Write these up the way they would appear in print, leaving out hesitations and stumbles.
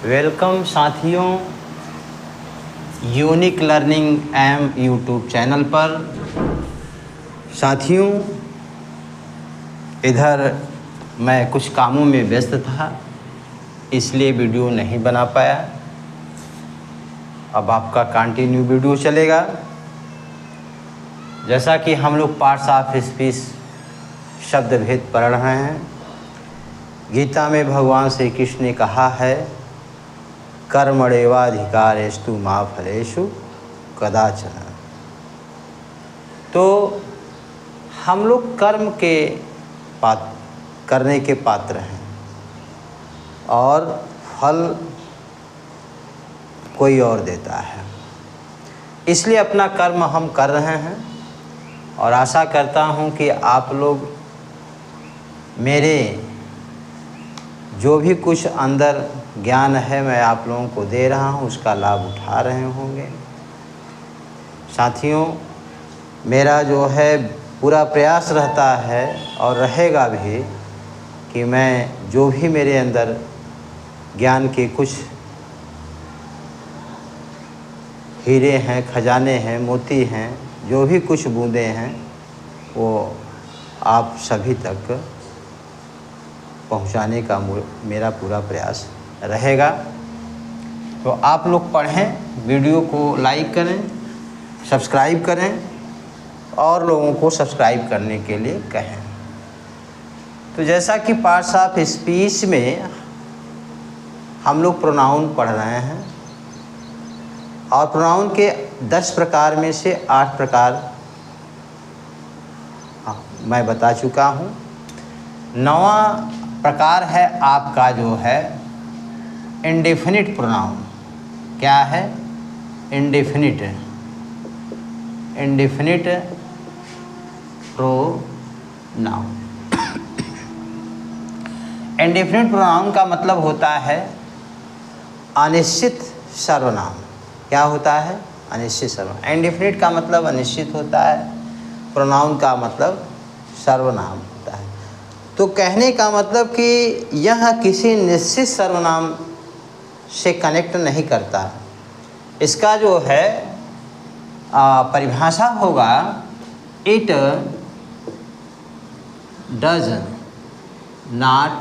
Welcome साथियों, unique learning एम YouTube channel पर। साथियों, इधर मैं कुछ कामों में व्यस्त था, इसलिए वीडियो नहीं बना पाया। अब आपका कंटिन्यू वीडियो चलेगा। जैसा कि हम लोग पार्ट्स ऑफ स्पीच शब्द भेद पढ़ रहे हैं। गीता में भगवान श्री कृष्ण ने कहा है, कर्मण्येवाधिकारेषु मा फलेषु कदाचन। तो हम लोग कर्म के करने के पात्र हैं और फल कोई और देता है। इसलिए अपना कर्म हम कर रहे हैं और आशा करता हूं कि आप लोग मेरे जो भी कुछ अंदर ज्ञान है मैं आप लोगों को दे रहा हूं, उसका लाभ उठा रहे होंगे। साथियों, मेरा जो है पूरा प्रयास रहता है और रहेगा भी कि मैं जो भी मेरे अंदर ज्ञान के कुछ हीरे हैं, खजाने हैं, मोती हैं, जो भी कुछ बूंदे हैं, वो आप सभी तक पहुंचाने का मेरा पूरा प्रयास रहेगा। तो आप लोग पढ़ें, वीडियो को लाइक करें, सब्सक्राइब करें और लोगों को सब्सक्राइब करने के लिए कहें। तो जैसा कि पार्ट्स ऑफ स्पीच में हम लोग प्रोनाउन पढ़ रहे हैं और प्रोनाउन के 10 प्रकार में से 8 प्रकार मैं बता चुका हूँ। 9वां प्रकार है आपका जो है इंडेफिनिट प्रोनाउन। क्या है? Indefinite pronoun. इंडेफिनिट प्रोनाउन का मतलब होता है अनिश्चित सर्वनाम। क्या होता है? अनिश्चित सर्वनाम। इंडेफिनिट का मतलब अनिश्चित होता है, प्रोनाउन का मतलब सर्वनाम होता है। तो कहने का मतलब कि यह किसी निश्चित सर्वनाम से कनेक्ट नहीं करता। इसका जो है परिभाषा होगा, it does not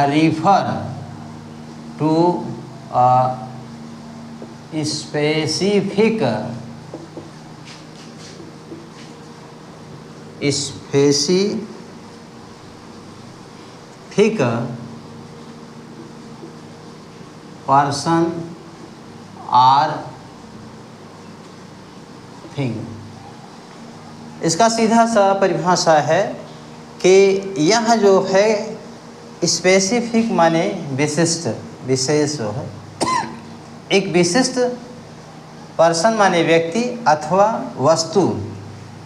refer to a specific person or thing। इसका सीधा सा परिभाषा है कि यह जो है स्पेसिफिक माने विशिष्ट, विशेष है। एक विशिष्ट पर्सन माने व्यक्ति अथवा वस्तु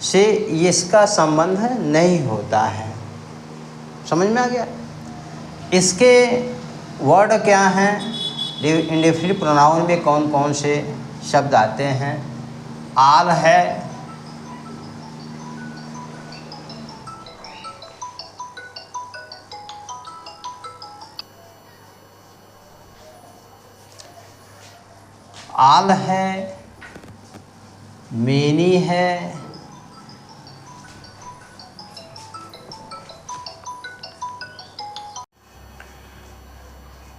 से इसका संबंध नहीं होता है। समझ में आ गया? इसके वर्ड क्या हैं? इंडेफिनिट प्रोनाउन में कौन कौन से शब्द आते हैं? आल है, आल है, मेनी है,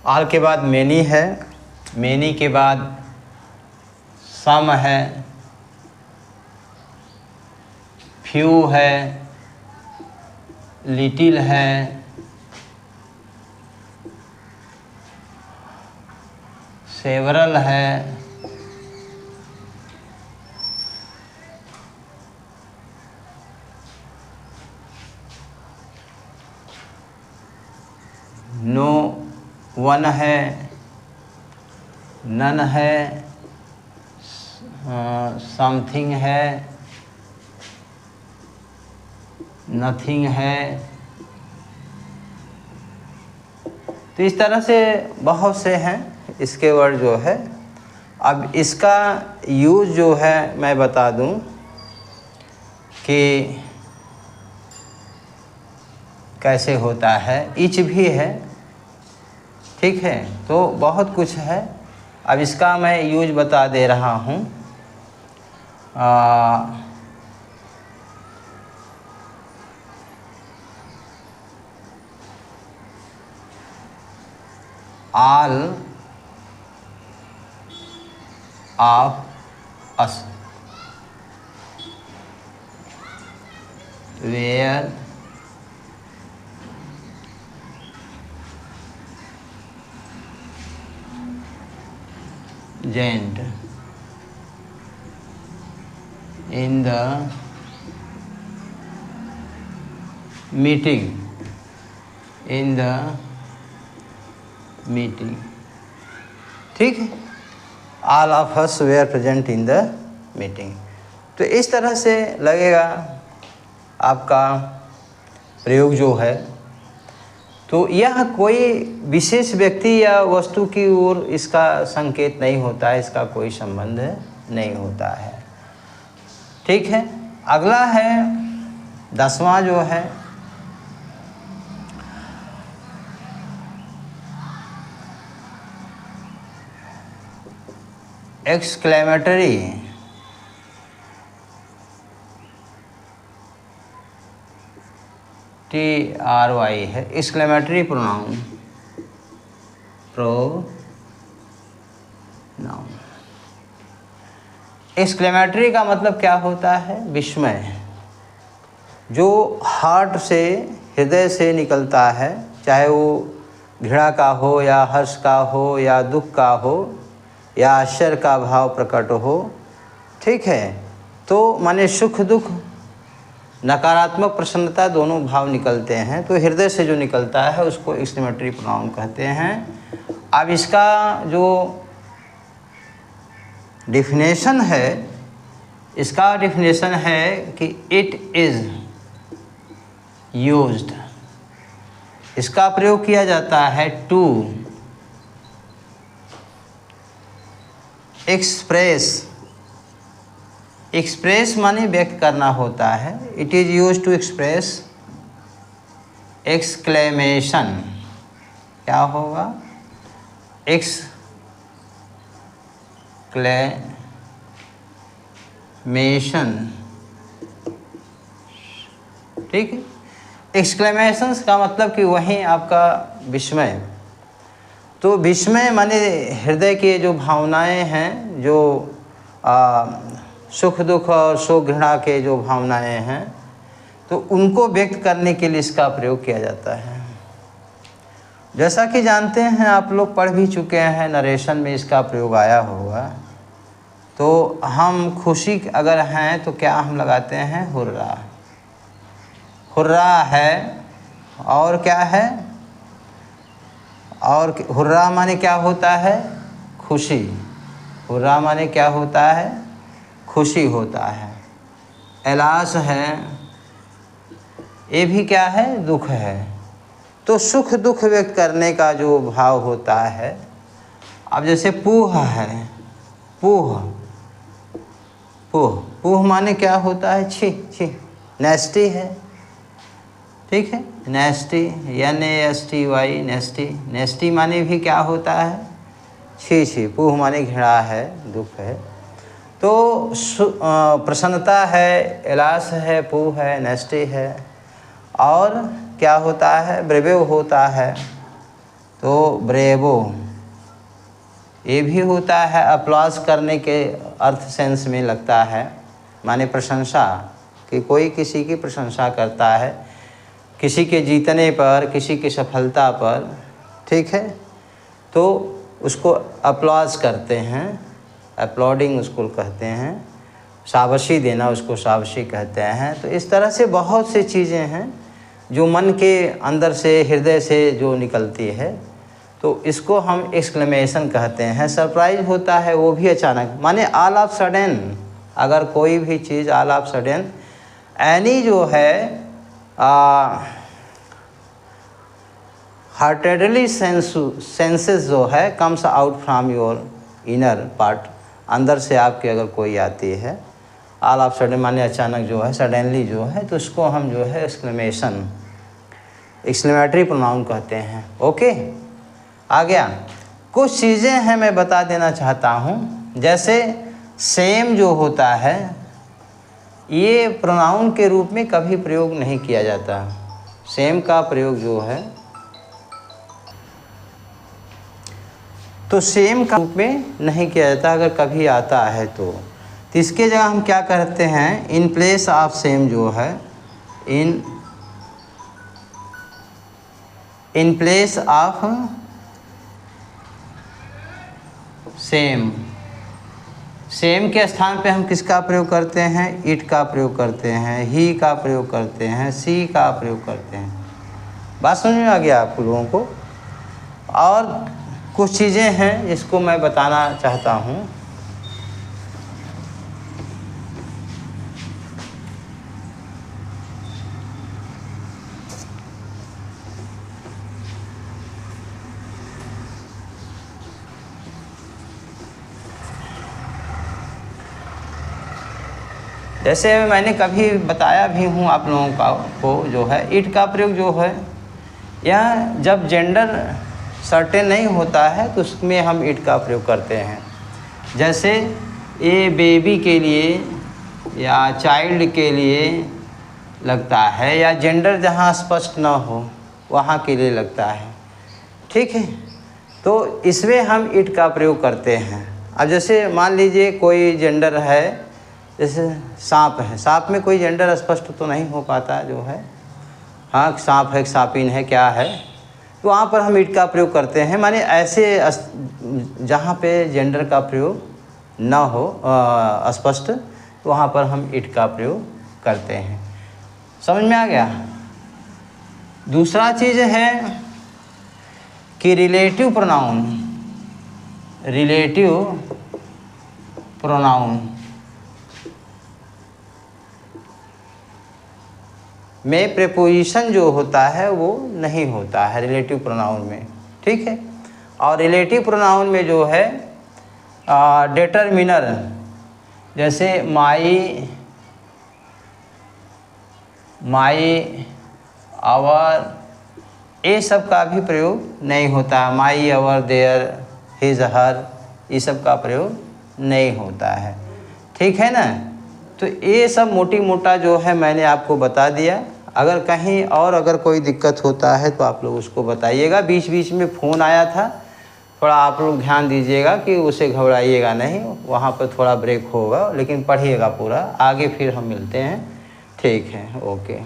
आल के बाद मेनी है, मेनी के बाद सम है, फ्यू है, लिटिल है, सेवरल है, नो वन है, नन है, समथिंग है, नथिंग है। तो इस तरह से बहुत से हैं इसके वर्ड जो है। अब इसका यूज़ जो है मैं बता दूं कि कैसे होता है, ईच भी है, ठीक है। तो बहुत कुछ है। अब इसका मैं यूज बता दे रहा हूँ। All of us were joined in the meeting, ठीक है। All of us were present in the meeting. तो इस तरह से लगेगा आपका प्रयोग जो है। तो यह कोई विशेष व्यक्ति या वस्तु की ओर इसका संकेत नहीं होता है, इसका कोई संबंध नहीं होता है, ठीक है। अगला है 10वां जो है एक्सक्लेमेटरी TRY है, एक्सक्लेमेटरी प्रोनाउन। एक्सक्लेमेटरी का मतलब क्या होता है? विस्मय, जो हार्ट से, हृदय से निकलता है, चाहे वो घृणा का हो या हर्ष का हो या दुख का हो या आश्चर्य का भाव प्रकट हो, ठीक है। तो माने सुख दुख, नकारात्मक प्रसन्नता, दोनों भाव निकलते हैं। तो हृदय से जो निकलता है उसको एक्सक्लेमेटरी प्रोनाउन कहते हैं। अब इसका जो डिफिनेशन है, इसका डिफिनेशन है कि इट इज़ यूज्ड, इसका प्रयोग किया जाता है टू एक्सप्रेस। एक्सप्रेस माने व्यक्त करना होता है। It is use to express exclamation. क्या होगा? एक्सक्लेमेशन, ठीक है। एक्सक्लेमेशंस का मतलब कि वहीं आपका विस्मय। तो विस्मय माने हृदय के जो भावनाएं हैं, जो सुख दुख और शोक घृणा के जो भावनाएं हैं, तो उनको व्यक्त करने के लिए इसका प्रयोग किया जाता है। जैसा कि जानते हैं, आप लोग पढ़ भी चुके हैं, नरेशन में इसका प्रयोग आया होगा। तो हम खुशी अगर हैं तो क्या हम लगाते हैं? हुर्रा। हुर्रा है, और क्या है? और हुर्रा माने क्या होता है? खुशी। हुर्रा माने क्या होता है? खुशी होता है। एलास है, ये भी क्या है? दुख है। तो सुख दुख व्यक्त करने का जो भाव होता है। अब जैसे पूह है, पूह, पूह, पूह माने क्या होता है? छी छी, नेस्टी है, ठीक है। नेस्टी, NASTY, नेस्टी। नेस्टी माने भी क्या होता है? छी छी। पूह माने घृणा है, दुख है। तो प्रसन्नता है, एलास है, पूह है, नेस्टी है। और क्या होता है? ब्रेवो होता है। तो ब्रेवो ये भी होता है, अप्लॉज करने के अर्थ सेंस में लगता है, माने प्रशंसा, कि कोई किसी की प्रशंसा करता है, किसी के जीतने पर, किसी की सफलता पर, ठीक है। तो उसको अप्लॉज करते हैं, अपलॉडिंग उसको कहते हैं। शाबाशी देना उसको शाबाशी कहते हैं। तो इस तरह से बहुत सी चीज़ें हैं जो मन के अंदर से, हृदय से जो निकलती है, तो इसको हम एक्सक्लेमेशन कहते हैं। सरप्राइज होता है वो भी अचानक, माने ऑल ऑफ सडन। अगर कोई भी चीज़ ऑल ऑफ सडन, एनी जो है हार्टेडली सेंसेस जो है comes out from your inner part, अंदर से आपके अगर कोई आती है, ऑल ऑफ सडन माने अचानक जो है, सडनली जो है, तो उसको हम जो है एक्सक्लेमेशन एक्सक्लेमेटरी प्रोनाउन कहते हैं। ओके, आ गया। कुछ चीज़ें हैं मैं बता देना चाहता हूँ, जैसे सेम जो होता है ये प्रोनाउन के रूप में कभी प्रयोग नहीं किया जाता। सेम का प्रयोग जो है तो सेम का रूप में नहीं किया जाता, अगर कभी आता है तो इसके जगह हम क्या करते हैं, इन प्लेस ऑफ सेम जो है, in place of same, same के स्थान पे हम किसका प्रयोग करते हैं, इट का प्रयोग करते हैं, ही का प्रयोग करते हैं, सी का प्रयोग करते हैं। बात समझ में आ गया आप लोगों को। और कुछ चीज़ें हैं जिसको मैं बताना चाहता हूँ। जैसे मैंने कभी बताया भी हूँ आप लोगों को जो है, इट का प्रयोग जो है, यह जब जेंडर सर्टेन नहीं होता है तो उसमें हम इट का प्रयोग करते हैं। जैसे ए बेबी के लिए या चाइल्ड के लिए लगता है, या जेंडर जहाँ स्पष्ट ना हो वहाँ के लिए लगता है। ठीक है, तो इसमें हम इट का प्रयोग करते हैं। अब जैसे मान लीजिए कोई जेंडर है, जैसे सांप है, सांप में कोई जेंडर स्पष्ट तो नहीं हो पाता जो है, हाँ सांप है, सांपिन है, क्या है, तो वहाँ पर हम इट का प्रयोग करते हैं। माने ऐसे जहाँ पे जेंडर का प्रयोग ना हो स्पष्ट, तो वहाँ पर हम इट का प्रयोग करते हैं। समझ में आ गया। दूसरा चीज़ है कि रिलेटिव प्रोनाउन, रिलेटिव प्रोनाउन में प्रीपोजिशन जो होता है वो नहीं होता है रिलेटिव प्रोनाउन में। ठीक है, और रिलेटिव प्रोनाउन में जो है डिटरमिनर, जैसे माई, आवर, ये सब का भी प्रयोग नहीं होता है। माई, आवर, देयर, हिज, हर, ये सब का प्रयोग नहीं होता है। ठीक है ना। तो ये सब मोटी मोटा जो है मैंने आपको बता दिया। अगर कहीं और अगर कोई दिक्कत होता है तो आप लोग उसको बताइएगा। बीच बीच में फ़ोन आया था, थोड़ा आप लोग ध्यान दीजिएगा कि उसे घबराइएगा नहीं, वहाँ पर थोड़ा ब्रेक होगा, लेकिन पढ़िएगा पूरा। आगे फिर हम मिलते हैं। ठीक है, ओके।